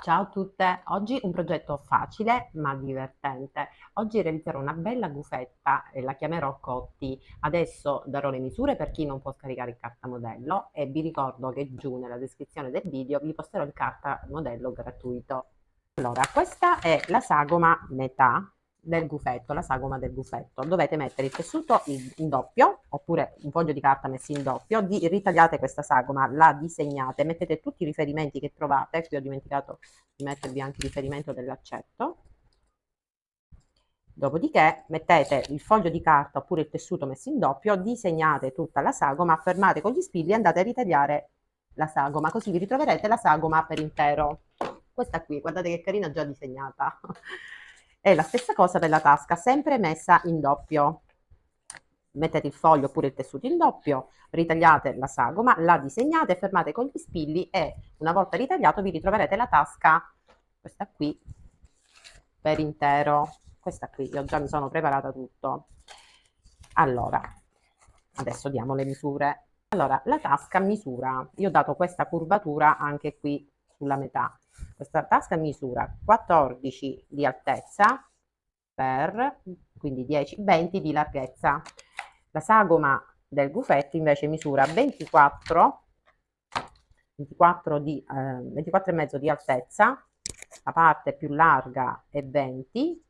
Ciao a tutte, oggi un progetto facile ma divertente. Oggi realizzerò una bella gufetta e la chiamerò Cotti. Adesso darò le misure per chi non può scaricare il cartamodello e vi ricordo che giù nella descrizione del video vi posterò il cartamodello gratuito. Allora, questa è la sagoma metà del gufetto, la sagoma del gufetto. Dovete mettere il tessuto in doppio, oppure un foglio di carta messo in doppio, ritagliate questa sagoma, la disegnate, mettete tutti i riferimenti che trovate, qui ho dimenticato di mettervi anche il riferimento dell'accetto. Dopodiché mettete il foglio di carta oppure il tessuto messo in doppio, disegnate tutta la sagoma, fermate con gli spilli e andate a ritagliare la sagoma, così vi ritroverete la sagoma per intero. Questa qui, guardate che carina già disegnata. È la stessa cosa per la tasca, sempre messa in doppio. Mettete il foglio oppure il tessuto in doppio, ritagliate la sagoma, la disegnate, fermate con gli spilli e una volta ritagliato vi ritroverete la tasca, questa qui, per intero. Questa qui, io già mi sono preparata tutto. Allora, adesso diamo le misure. Allora, la tasca misura, io ho dato questa curvatura anche qui sulla metà. Questa tasca misura 14 di altezza per, quindi 10, 20 di larghezza. La sagoma del gufetto invece misura 24, 24 e mezzo di altezza, la parte più larga è 20,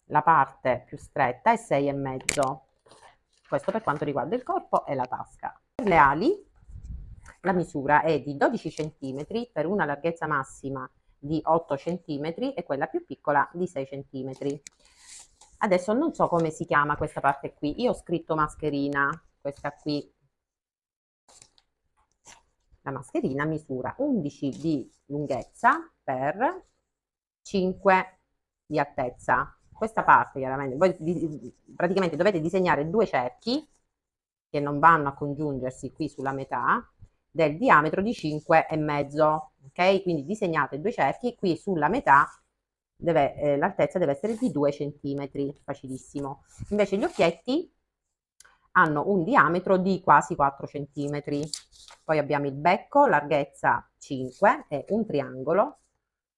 la parte più stretta è 6 e mezzo. Questo per quanto riguarda il corpo e la tasca. Per le ali la misura è di 12 cm per una larghezza massima di 8 cm e quella più piccola di 6 cm. Adesso non so come si chiama questa parte qui, io ho scritto mascherina, questa qui, la mascherina misura 11 di lunghezza per 5 di altezza. Questa parte chiaramente, voi praticamente dovete disegnare due cerchi che non vanno a congiungersi qui sulla metà del diametro di 5 e mezzo, ok? Quindi disegnate due cerchi, qui sulla metà l'altezza deve essere di 2 centimetri, facilissimo. Invece gli occhietti hanno un diametro di quasi 4 centimetri. Poi abbiamo il becco, larghezza 5, è un triangolo,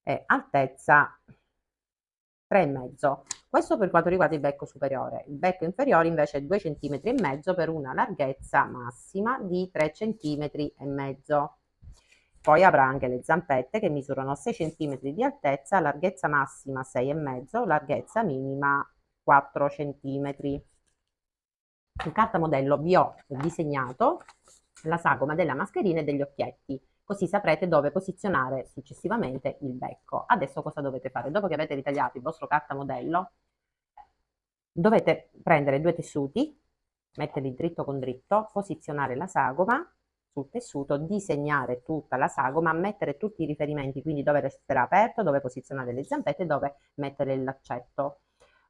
e altezza 3,5. Questo per quanto riguarda il becco superiore. Il becco inferiore invece è 2 centimetri e mezzo per una larghezza massima di 3 centimetri e mezzo. Poi avrà anche le zampette che misurano 6 centimetri di altezza, larghezza massima 6,5, larghezza minima 4 centimetri. Sul cartamodello vi ho disegnato la sagoma della mascherina e degli occhietti, così saprete dove posizionare successivamente il becco. Adesso cosa dovete fare? Dopo che avete ritagliato il vostro cartamodello, dovete prendere due tessuti, metterli dritto con dritto, posizionare la sagoma sul tessuto, disegnare tutta la sagoma, mettere tutti i riferimenti, quindi dove resterà aperto, dove posizionare le zampette, dove mettere il laccetto.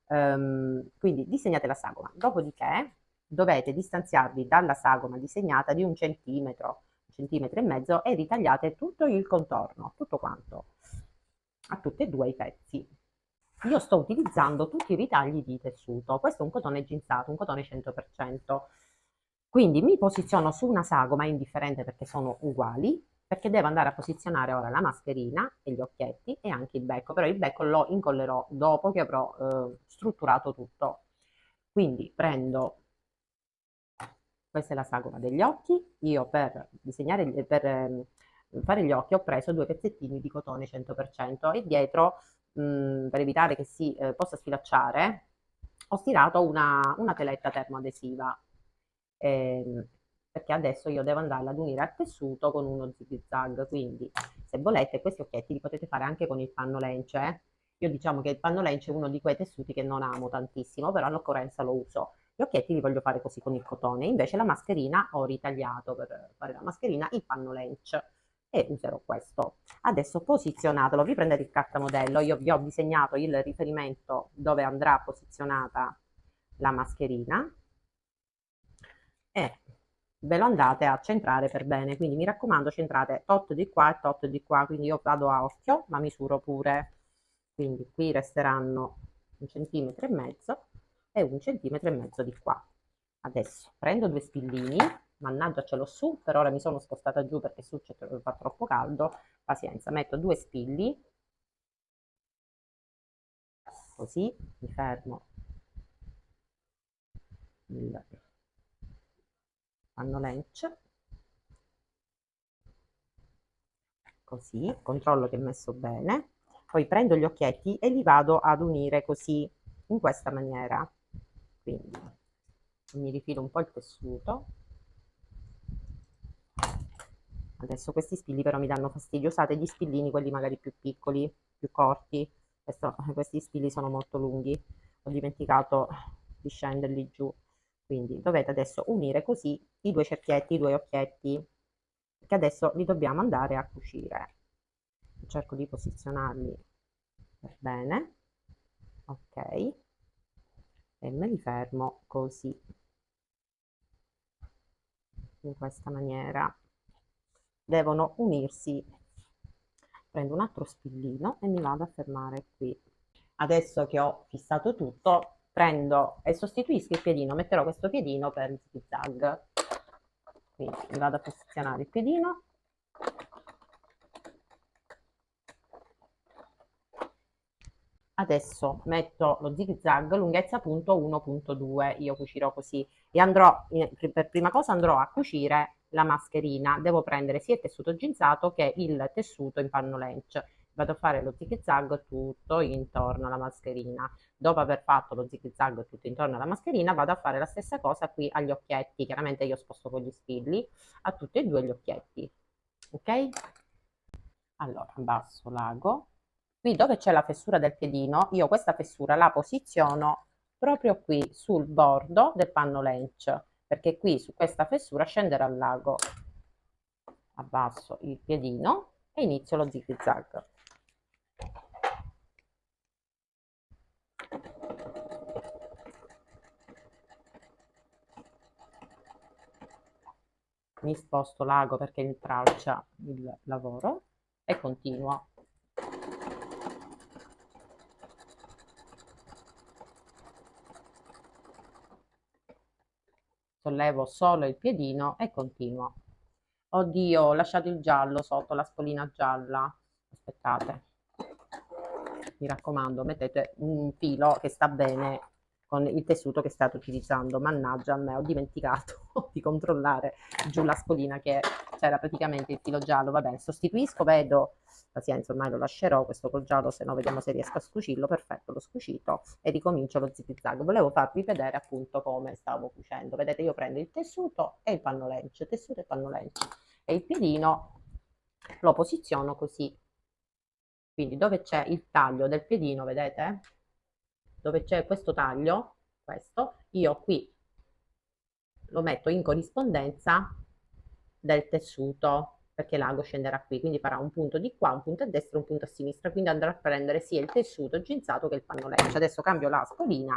Quindi disegnate la sagoma. Dopodiché dovete distanziarvi dalla sagoma disegnata di 1 centimetro e mezzo e ritagliate tutto il contorno, tutto quanto, a tutti e due i pezzi. Io sto utilizzando tutti i ritagli di tessuto, questo è un cotone ginzato, un cotone 100%, quindi mi posiziono su una sagoma indifferente perché sono uguali, perché devo andare a posizionare ora la mascherina e gli occhietti e anche il becco, però il becco lo incollerò dopo che avrò strutturato tutto. Quindi prendo, questa è la sagoma degli occhi, io per disegnare, per fare gli occhi ho preso due pezzettini di cotone 100% e dietro, per evitare che si possa sfilacciare, ho stirato una teletta termoadesiva, ehm, perché adesso io devo andarla ad unire al tessuto con uno zig zag, quindi se volete questi occhietti li potete fare anche con il panno lence. Io diciamo che il panno lence è uno di quei tessuti che non amo tantissimo, però all'occorrenza lo uso. Gli occhietti li voglio fare così con il cotone, invece la mascherina ho ritagliato per fare la mascherina il panno lence e userò questo. Adesso posizionatelo, vi prendete il cartamodello, io vi ho disegnato il riferimento dove andrà posizionata la mascherina e ve lo andate a centrare per bene, quindi mi raccomando centrate tot di qua e tot di qua, quindi io vado a occhio ma misuro pure, quindi qui resteranno 1,5 cm e 1,5 cm di qua. Adesso prendo due spillini mannaggia ce l'ho su, per ora mi sono spostata giù perché su fa troppo caldo, pazienza, metto 2 spilli, così, mi fermo il pannolencio, così, controllo che è messo bene, poi prendo gli occhietti e li vado ad unire così, in questa maniera, quindi mi rifilo un po' il tessuto. Adesso questi spilli però mi danno fastidio, usate gli spillini quelli magari più piccoli, più corti. Questi spilli sono molto lunghi, ho dimenticato di scenderli giù. Quindi dovete adesso unire così i due cerchietti, i due occhietti, che adesso li dobbiamo andare a cucire. Cerco di posizionarli per bene, ok, e me li fermo così, in questa maniera. Devono unirsi. Prendo un altro spillino e mi vado a fermare qui. Adesso che ho fissato tutto, prendo e sostituisco il piedino, metterò questo piedino per il zig zag. Quindi mi vado a posizionare il piedino. Adesso metto lo zig zag lunghezza punto 1.2, io cucirò così e andrò, per prima cosa andrò a cucire la mascherina, devo prendere sia il tessuto ginzato che il tessuto in pannolencio, vado a fare lo zig zag tutto intorno alla mascherina, dopo aver fatto lo zig zag tutto intorno alla mascherina vado a fare la stessa cosa qui agli occhietti, chiaramente io sposto con gli spilli a tutti e due gli occhietti, ok? Allora, abbasso l'ago. Qui dove c'è la fessura del piedino, io questa fessura la posiziono proprio qui sul bordo del panno lench, perché qui su questa fessura scenderà al lago. Abbasso il piedino e inizio lo zig zag. Mi sposto l'ago perché intralcia il lavoro e continuo. Sollevo solo il piedino e continuo. Oddio, ho lasciato il giallo sotto, la spolina gialla. Aspettate. Mi raccomando, mettete un filo che sta bene con il tessuto che state utilizzando. Mannaggia a me, ho dimenticato di controllare giù la spolina che c'era praticamente il filo giallo. Va bene, sostituisco, vedo, pazienza, ormai lo lascerò questo col giallo, se no vediamo se riesco a scucirlo. Perfetto, l'ho scucito e ricomincio lo zig zag. Volevo farvi vedere appunto come stavo cucendo. Vedete, io prendo il tessuto e il pannolencio, tessuto e pannolencio e il piedino lo posiziono così. Quindi dove c'è il taglio del piedino, vedete? Dove c'è questo taglio, questo, io qui lo metto in corrispondenza del tessuto, perché l'ago scenderà qui, quindi farà un punto di qua, un punto a destra, un punto a sinistra, quindi andrà a prendere sia il tessuto ginzato che il pannolencio. Adesso cambio la spolina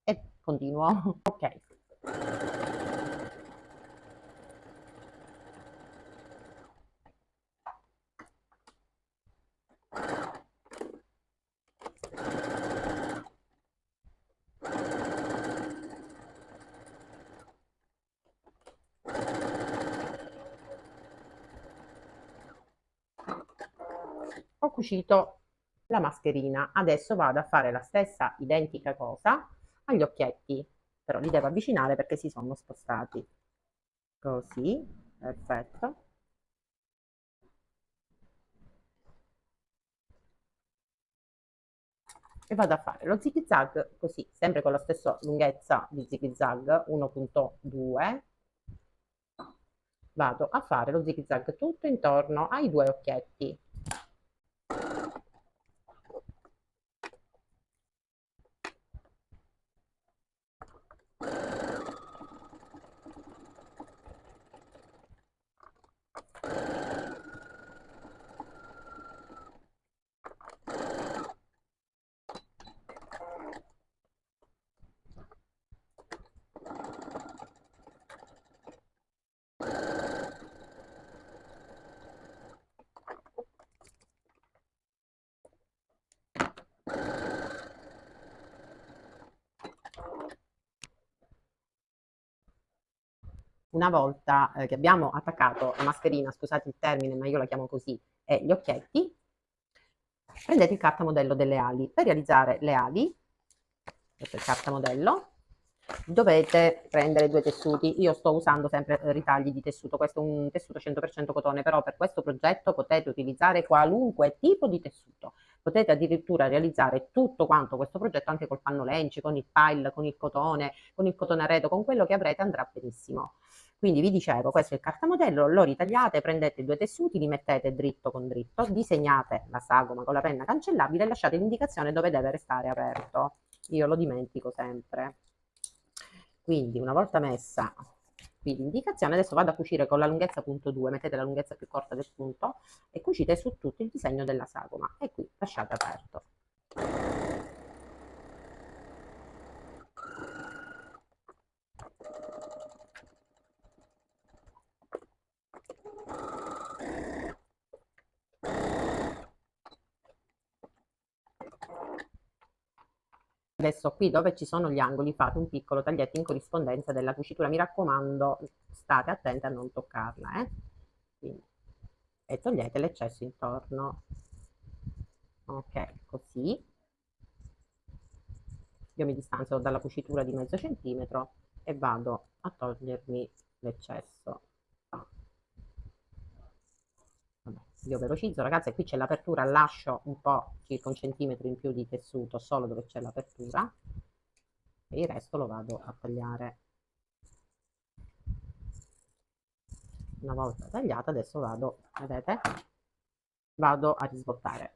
e continuo. Ok. Ho cucito la mascherina, adesso vado a fare la stessa identica cosa agli occhietti, però li devo avvicinare perché si sono spostati. Così, perfetto. E vado a fare lo zig zag così, sempre con la stessa lunghezza di zig zag 1.2. Vado a fare lo zig zag tutto intorno ai due occhietti. Una volta che abbiamo attaccato la mascherina, scusate il termine, ma io la chiamo così, e gli occhietti, prendete il cartamodello delle ali. Per realizzare le ali, questo è il cartamodello, dovete prendere due tessuti. Io sto usando sempre ritagli di tessuto, questo è un tessuto 100% cotone, però per questo progetto potete utilizzare qualunque tipo di tessuto. Potete addirittura realizzare tutto quanto questo progetto anche col pannolenci, con il pile, con il cotone aredo, con quello che avrete andrà benissimo. Quindi vi dicevo, questo è il cartamodello, lo ritagliate, prendete due tessuti, li mettete dritto con dritto, disegnate la sagoma con la penna cancellabile e lasciate l'indicazione dove deve restare aperto. Io lo dimentico sempre. Quindi una volta messa qui l'indicazione, adesso vado a cucire con la lunghezza punto 2, mettete la lunghezza più corta del punto e cucite su tutto il disegno della sagoma e qui lasciate aperto. Adesso qui dove ci sono gli angoli fate un piccolo taglietto in corrispondenza della cucitura, mi raccomando state attenti a non toccarla, quindi, e togliete l'eccesso intorno, ok, così io mi distanzio dalla cucitura di mezzo centimetro e vado a togliermi l'eccesso. Vabbè, io velocizzo ragazzi, qui c'è l'apertura, lascio un po', circa un centimetro in più di tessuto solo dove c'è l'apertura e il resto lo vado a tagliare. Una volta tagliata adesso vado, vedete, vado a risvoltare.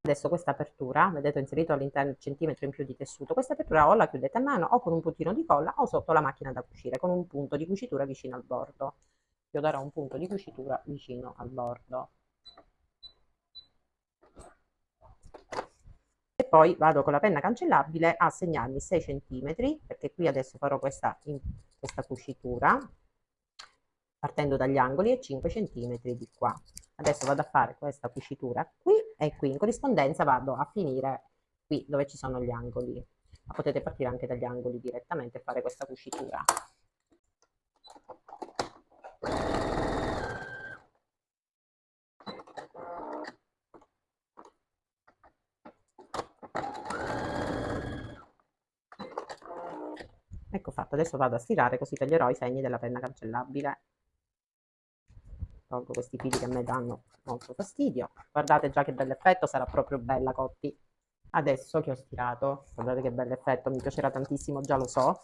Adesso questa apertura, vedete ho inserito all'interno il centimetro in più di tessuto, questa apertura o la chiudete a mano o con un puntino di colla o sotto la macchina da cucire con un punto di cucitura vicino al bordo. Io darò un punto di cucitura vicino al bordo. E poi vado con la penna cancellabile a segnarmi 6 centimetri, perché qui adesso farò questa cucitura partendo dagli angoli e 5 centimetri di qua. Adesso vado a fare questa cucitura qui e qui, in corrispondenza vado a finire qui dove ci sono gli angoli, ma potete partire anche dagli angoli direttamente e fare questa cucitura. Ecco fatto, adesso vado a stirare così toglierò i segni della penna cancellabile. Tolgo questi fili che a me danno molto fastidio. Guardate già che bell'effetto, sarà proprio bella cotti. Adesso che ho stirato, guardate che bell'effetto, mi piacerà tantissimo, già lo so,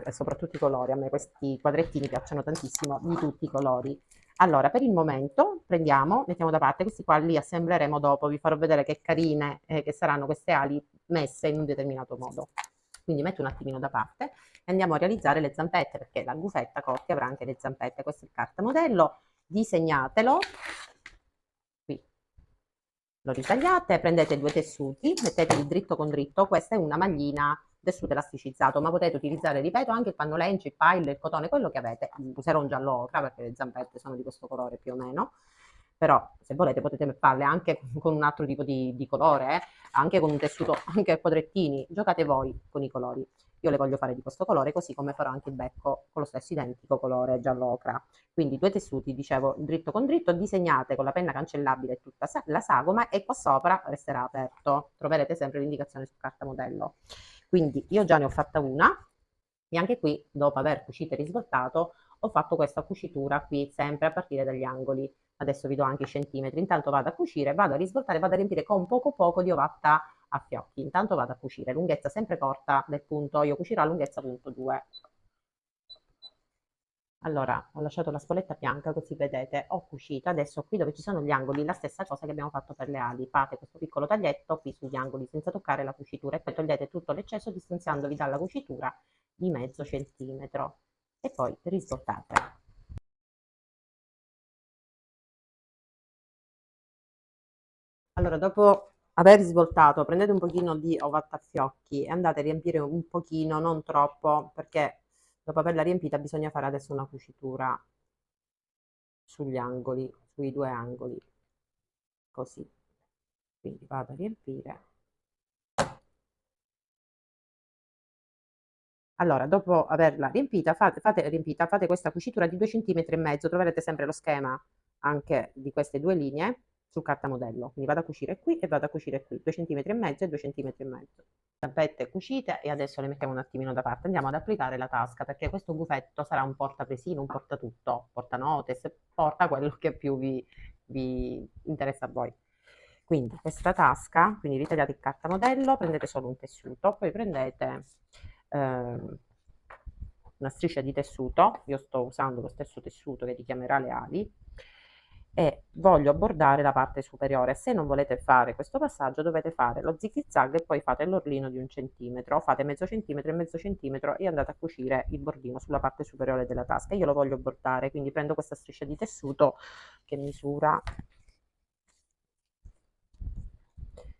e soprattutto i colori, a me questi quadrettini piacciono tantissimo di tutti i colori. Allora, per il momento prendiamo, mettiamo da parte, questi qua li assembleremo dopo, vi farò vedere che carine che saranno queste ali messe in un determinato modo. Quindi metto un attimino da parte e andiamo a realizzare le zampette, perché la gufetta Cotti avrà anche le zampette. Questo è il cartamodello, disegnatelo, qui lo ritagliate, prendete due tessuti, metteteli dritto con dritto, questa è una maglina tessuto elasticizzato, ma potete utilizzare, ripeto, anche il pannolencio, il pile, il cotone, quello che avete. Userò un giallo ocra perché le zampette sono di questo colore più o meno, però se volete potete farle anche con un altro tipo di colore, anche con un tessuto, anche a quadrettini, giocate voi con i colori. Io le voglio fare di questo colore, così come farò anche il becco con lo stesso identico colore giallo ocra. Quindi due tessuti, dicevo, dritto con dritto, disegnate con la penna cancellabile tutta la sagoma e qua sopra resterà aperto. Troverete sempre l'indicazione sul cartamodello. Quindi io già ne ho fatta una e anche qui, dopo aver cucito e risvoltato, ho fatto questa cucitura qui sempre a partire dagli angoli. Adesso vi do anche i centimetri. Intanto vado a cucire, vado a risvoltare, vado a riempire con poco poco di ovatta a fiocchi. Intanto vado a cucire, lunghezza sempre corta del punto, io cucirò a lunghezza punto 2. Allora, ho lasciato la spoletta bianca così vedete, ho cucito, adesso qui dove ci sono gli angoli, la stessa cosa che abbiamo fatto per le ali, fate questo piccolo taglietto qui sugli angoli senza toccare la cucitura e poi togliete tutto l'eccesso distanziandovi dalla cucitura di mezzo centimetro e poi risvoltate. Allora, dopo aver svoltato, prendete un pochino di ovatta a fiocchi e andate a riempire un pochino, non troppo, perché Dopo averla riempita bisogna fare adesso una cucitura sugli angoli, sui due angoli, così. Quindi vado a riempire. Allora, dopo averla riempita, fate questa cucitura di 2,5 cm. Troverete sempre lo schema anche di queste due linee su carta modello. Quindi vado a cucire qui e vado a cucire qui, 2,5 cm e 2,5 cm. Zampette cucite e adesso le mettiamo un attimino da parte. Andiamo ad applicare la tasca perché questo buffetto sarà un portapresino, un portatutto, portanotes, porta quello che più vi interessa a voi. Quindi questa tasca, quindi ritagliate in carta modello, prendete solo un tessuto, poi prendete una striscia di tessuto, io sto usando lo stesso tessuto che richiamerà le ali, e voglio bordare la parte superiore. Se non volete fare questo passaggio dovete fare lo zig zag e poi fate l'orlino di 1 centimetro, fate mezzo centimetro e mezzo centimetro e andate a cucire il bordino sulla parte superiore della tasca. Io lo voglio bordare, quindi prendo questa striscia di tessuto che misura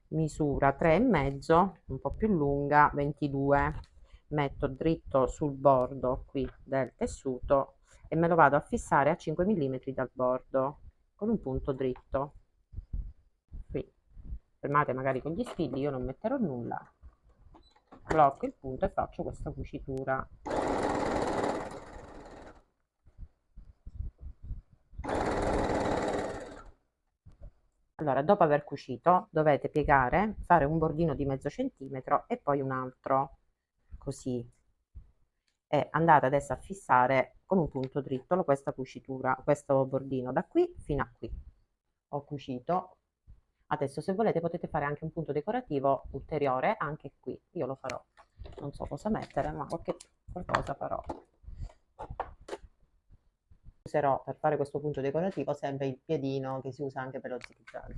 3,5, un po' più lunga, 22. Metto dritto sul bordo qui del tessuto e me lo vado a fissare a 5 mm dal bordo con un punto dritto. Qui fermate magari con gli spilli, io non metterò nulla, blocco il punto e faccio questa cucitura. Allora, dopo aver cucito dovete piegare, fare un bordino di mezzo centimetro e poi un altro così, e andate adesso a fissare con un punto dritto questa cucitura, questo bordino da qui fino a qui. Ho cucito. Adesso se volete potete fare anche un punto decorativo ulteriore anche qui. Io lo farò. Non so cosa mettere, ma qualcosa farò. Userò per fare questo punto decorativo sempre il piedino che si usa anche per lo zig zag.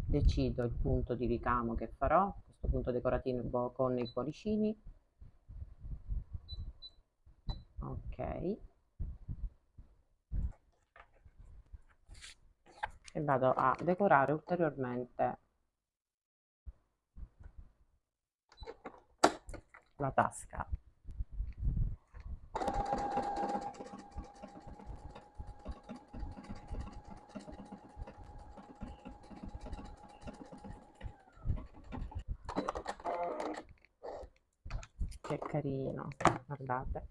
Decido il punto di ricamo che farò, questo punto decorativo con i cuoricini. Ok. E vado a decorare ulteriormente la tasca. Che carino, guardate.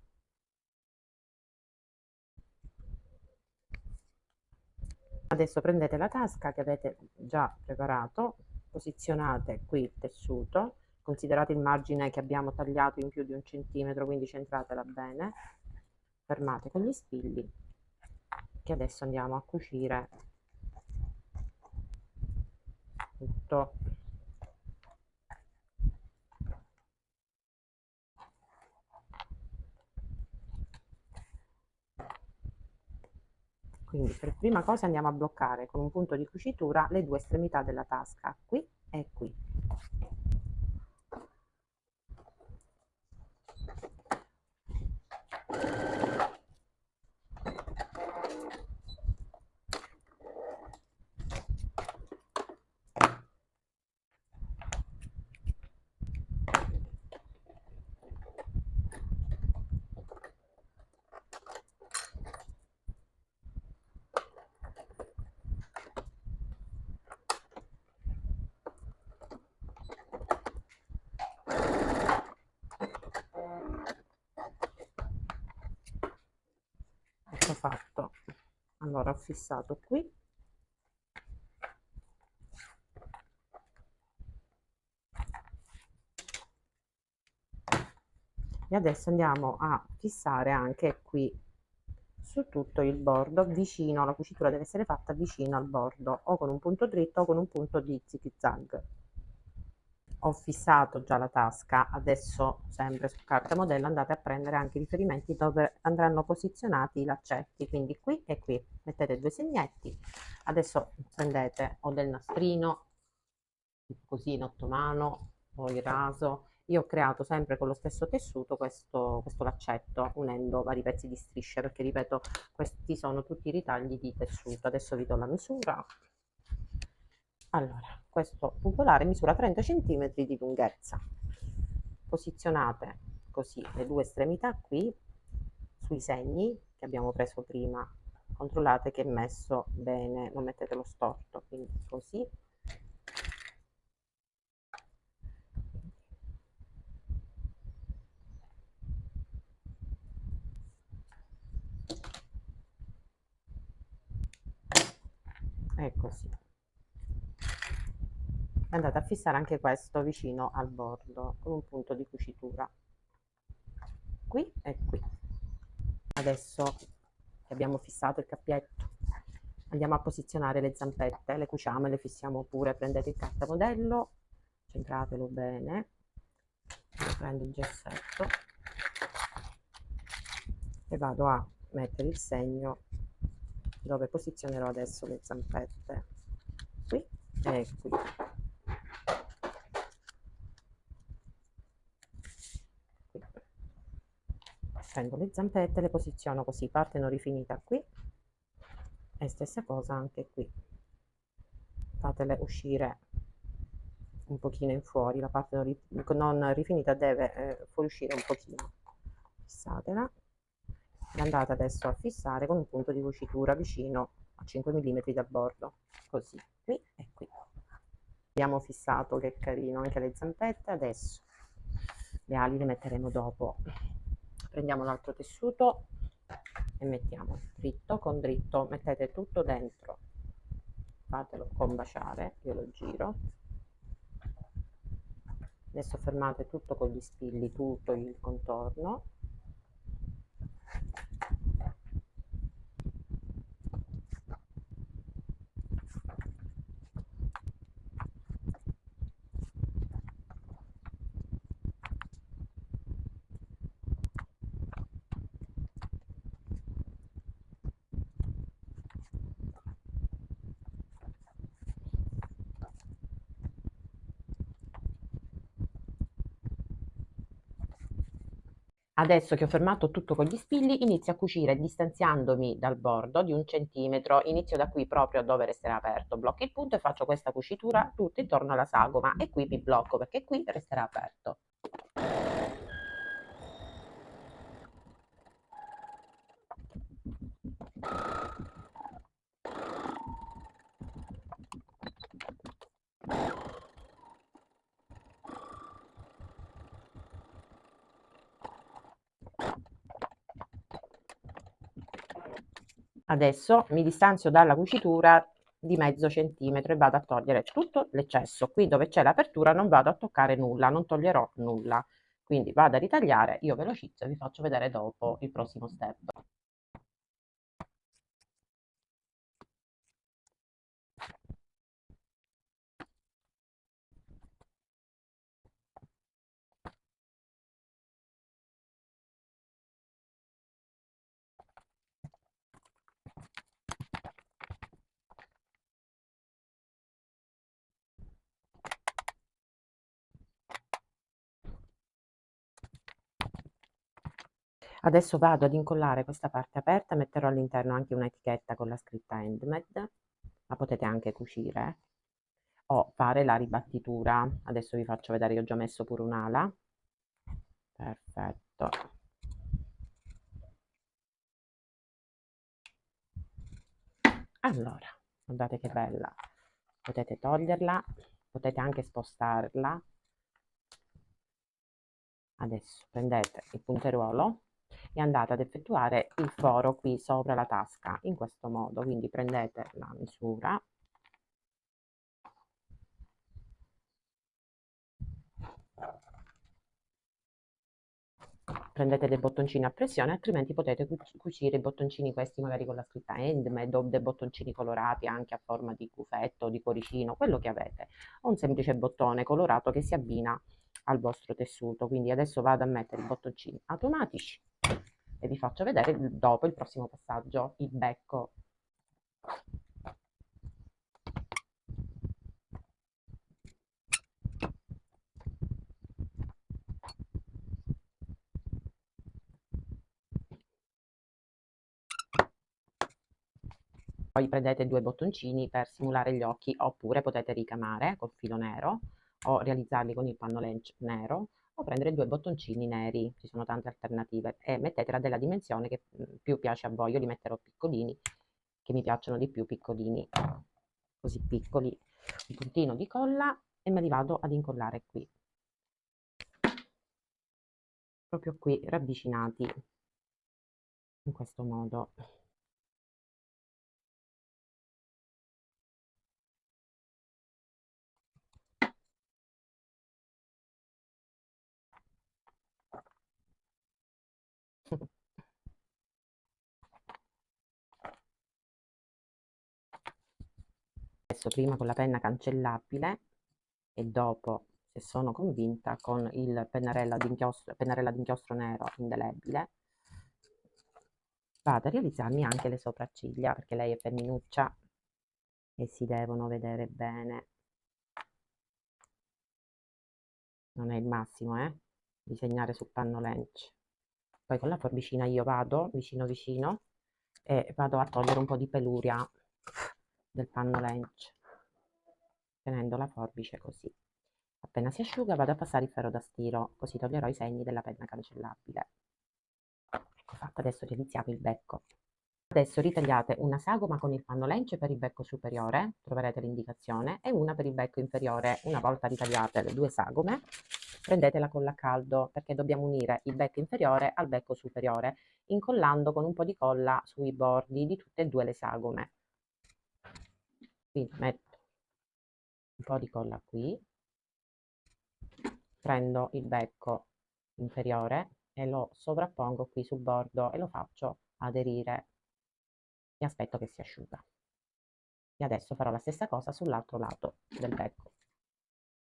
Adesso prendete la tasca che avete già preparato, posizionate qui il tessuto, considerate il margine che abbiamo tagliato in più di 1 centimetro, quindi centratela bene, fermate con gli spilli, che adesso andiamo a cucire tutto. Quindi per prima cosa andiamo a bloccare con un punto di cucitura le due estremità della tasca, qui e qui. Ecco fatto. Allora ho fissato qui. E adesso andiamo a fissare anche qui su tutto il bordo, vicino, la cucitura deve essere fatta vicino al bordo, o con un punto dritto o con un punto di zig zag. Ho fissato già la tasca, adesso sempre su carta modello andate a prendere anche i riferimenti dove andranno posizionati i laccetti, quindi qui e qui mettete due segnetti. Adesso prendete o del nastrino così in ottomano o il raso. Io ho creato sempre con lo stesso tessuto questo laccetto unendo vari pezzi di strisce perché ripeto questi sono tutti i ritagli di tessuto. Adesso vi do la misura. Allora, questo pupolare misura 30 centimetri di lunghezza. Posizionate così le due estremità qui sui segni che abbiamo preso prima. Controllate che è messo bene, non mettetelo storto, quindi così. E così. Andate a fissare anche questo vicino al bordo con un punto di cucitura qui e qui. Adesso che abbiamo fissato il cappietto, andiamo a posizionare le zampette, le cuciamo e le fissiamo pure. Prendete il cartamodello, centratelo bene, prendo il gessetto e vado a mettere il segno dove posizionerò adesso le zampette, qui e qui. Prendo le zampette, le posiziono così, parte non rifinita qui e stessa cosa anche qui. Fatele uscire un pochino in fuori, la parte non rifinita deve fuoriuscire un pochino. Fissatela e andate adesso a fissare con un punto di cucitura vicino a 5 mm dal bordo, così, qui e qui. Abbiamo fissato, che carino, anche le zampette. Adesso le ali le metteremo dopo. Prendiamo l'altro tessuto e mettiamo dritto con dritto, mettete tutto dentro, fatelo combaciare, io lo giro. Adesso fermate tutto con gli spilli, tutto il contorno. Adesso che ho fermato tutto con gli spilli, inizio a cucire distanziandomi dal bordo di 1 centimetro. Inizio da qui proprio dove resterà aperto. Blocco il punto e faccio questa cucitura tutta intorno alla sagoma e qui mi blocco perché qui resterà aperto. Adesso mi distanzio dalla cucitura di mezzo centimetro e vado a togliere tutto l'eccesso. Qui dove c'è l'apertura non vado a toccare nulla, non toglierò nulla. Quindi vado a ritagliare, io velocizzo e vi faccio vedere dopo il prossimo step. Adesso vado ad incollare questa parte aperta, metterò all'interno anche un'etichetta con la scritta Handmade, ma potete anche cucire o fare la ribattitura. Adesso vi faccio vedere, io ho già messo pure un'ala. Perfetto. Allora, guardate che bella. Potete toglierla, potete anche spostarla. Adesso prendete il punteruolo e andate ad effettuare il foro qui sopra la tasca in questo modo. Quindi prendete la misura, prendete dei bottoncini a pressione, altrimenti potete cucire i bottoncini questi magari con la scritta Handmade o dei bottoncini colorati anche a forma di cufetto o di cuoricino, quello che avete, o un semplice bottone colorato che si abbina al vostro tessuto. Quindi adesso vado a mettere i bottoncini automatici e vi faccio vedere dopo il prossimo passaggio, il becco. Poi prendete 2 bottoncini per simulare gli occhi, oppure potete ricamare col filo nero o realizzarli con il pannolence nero o prendere 2 bottoncini neri, ci sono tante alternative, e mettetela della dimensione che più piace a voi. Io li metterò piccolini, che mi piacciono di più piccolini, così piccoli. Un puntino di colla e me li vado ad incollare qui, proprio qui ravvicinati, in questo modo. Adesso prima con la penna cancellabile e dopo, se sono convinta, con il pennarella d'inchiostro nero indelebile, vado a realizzarmi anche le sopracciglia, perché lei è femminuccia e si devono vedere bene. Non è il massimo, disegnare sul pannolence. Poi con la forbicina io vado vicino vicino e vado a togliere un po' di peluria del pannolence, tenendo la forbice così. Appena si asciuga vado a passare il ferro da stiro, così toglierò i segni della penna cancellabile. Ecco fatto, adesso realizziamo il becco. Adesso ritagliate una sagoma con il pannolence per il becco superiore, troverete l'indicazione, e una per il becco inferiore. Una volta ritagliate le 2 sagome, prendete la colla a caldo, perché dobbiamo unire il becco inferiore al becco superiore, incollando con un po' di colla sui bordi di tutte e 2 le sagome. Quindi metto un po' di colla qui, prendo il becco inferiore e lo sovrappongo qui sul bordo e lo faccio aderire e aspetto che si asciuga. E adesso farò la stessa cosa sull'altro lato del becco.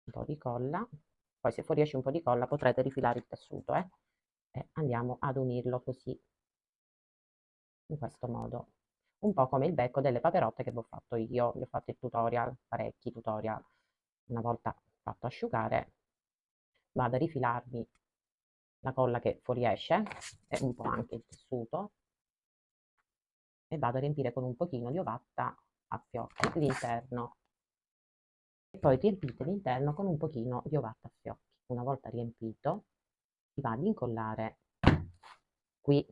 Un po' di colla, poi se fuoriesce un po' di colla potrete rifilare il tessuto, e andiamo ad unirlo così, in questo modo. Un po' come il becco delle paperotte che vi ho fatto io, vi ho fatto il tutorial, parecchi tutorial. Una volta fatto asciugare, vado a rifilarmi la colla che fuoriesce e un po' anche il tessuto, e vado a riempire con un pochino di ovatta a fiocchi l'interno, e poi riempite l'interno con un pochino di ovatta a fiocchi. Una volta riempito si va ad incollare qui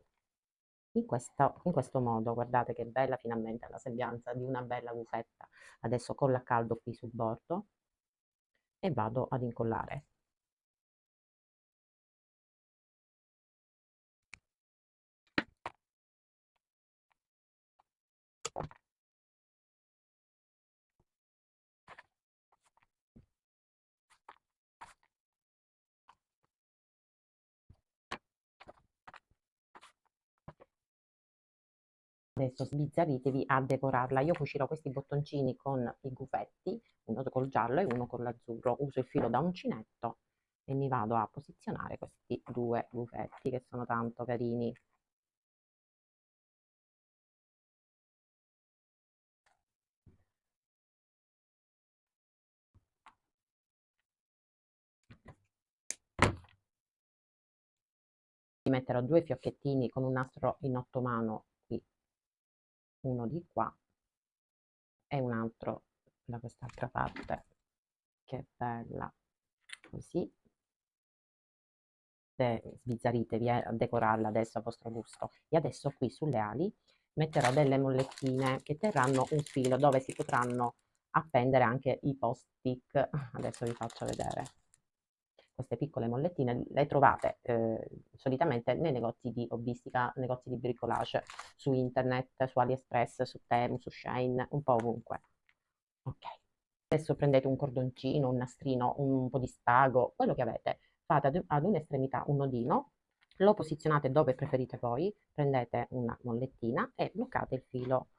in questo modo. Guardate che bella, finalmente la sembianza di una bella gusetta. Adesso colla a caldo qui sul bordo e vado ad incollare. Adesso sbizzarritevi a decorarla. Io cucirò questi bottoncini con i gufetti, uno col giallo e uno con l'azzurro. Uso il filo da uncinetto e mi vado a posizionare questi 2 gufetti che sono tanto carini. Metterò 2 fiocchettini con un nastro in ottomano qui, uno di qua e un altro da quest'altra parte. Che bella, così. Sbizzarritevi a decorarla adesso a vostro gusto. E adesso qui sulle ali metterò delle mollettine che terranno un filo, dove si potranno appendere anche i post-it. Adesso vi faccio vedere. Queste piccole mollettine le trovate solitamente nei negozi di hobbistica, negozi di bricolage, su internet, su AliExpress, su Temu, su Shein, un po' ovunque. Ok. Adesso prendete un cordoncino, un nastrino, un po' di spago, quello che avete. Fate ad un'estremità un nodino, lo posizionate dove preferite voi, prendete una mollettina e bloccate il filo.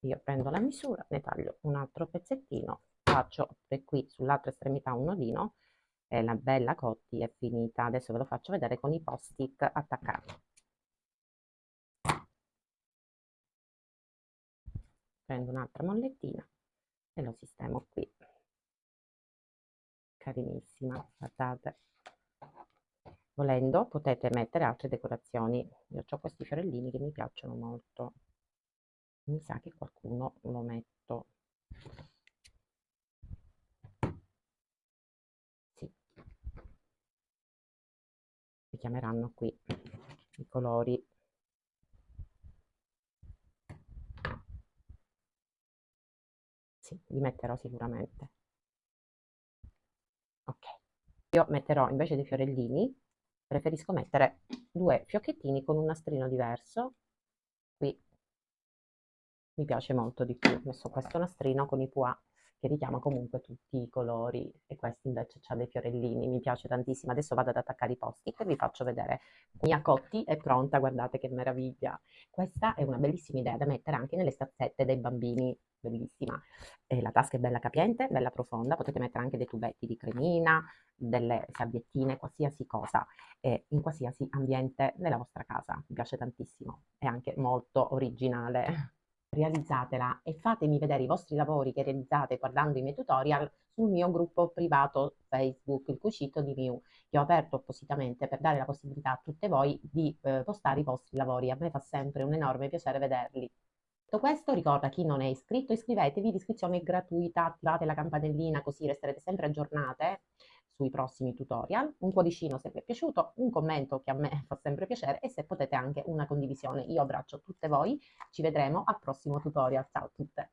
Io prendo la misura, ne taglio un altro pezzettino, faccio qui sull'altra estremità un nodino e la bella cotti è finita. Adesso ve lo faccio vedere con i post-it attaccati. Prendo un'altra mollettina e lo sistemo qui. Carinissima, guardate. Volendo potete mettere altre decorazioni. Io ho questi fiorellini che mi piacciono molto. Mi sa che qualcuno lo metto. Sì, si chiameranno qui i colori. Sì, li metterò sicuramente. Ok. Io metterò invece dei fiorellini, preferisco mettere due fiocchettini con un nastrino diverso. Qui mi piace molto di più. Ho messo questo nastrino con i pois che richiama comunque tutti i colori e questo invece ha dei fiorellini, mi piace tantissimo. Adesso vado ad attaccare i post-it e vi faccio vedere. Mia Cotti è pronta, guardate che meraviglia. Questa è una bellissima idea da mettere anche nelle stazzette dei bambini, bellissima. La tasca è bella capiente, bella profonda, potete mettere anche dei tubetti di cremina, delle sabbiettine, qualsiasi cosa, in qualsiasi ambiente nella vostra casa. Mi piace tantissimo, è anche molto originale. Realizzatela e fatemi vedere i vostri lavori che realizzate guardando i miei tutorial sul mio gruppo privato Facebook, il Cucito di Miu, che ho aperto appositamente per dare la possibilità a tutte voi di postare i vostri lavori. A me fa sempre un enorme piacere vederli. Detto questo, ricorda chi non è iscritto, iscrivetevi, l'iscrizione è gratuita, attivate la campanellina così resterete sempre aggiornate sui prossimi tutorial. Un cuoricino se vi è piaciuto, un commento che a me fa sempre piacere e se potete anche una condivisione. Io abbraccio tutte voi, ci vedremo al prossimo tutorial. Ciao a tutte!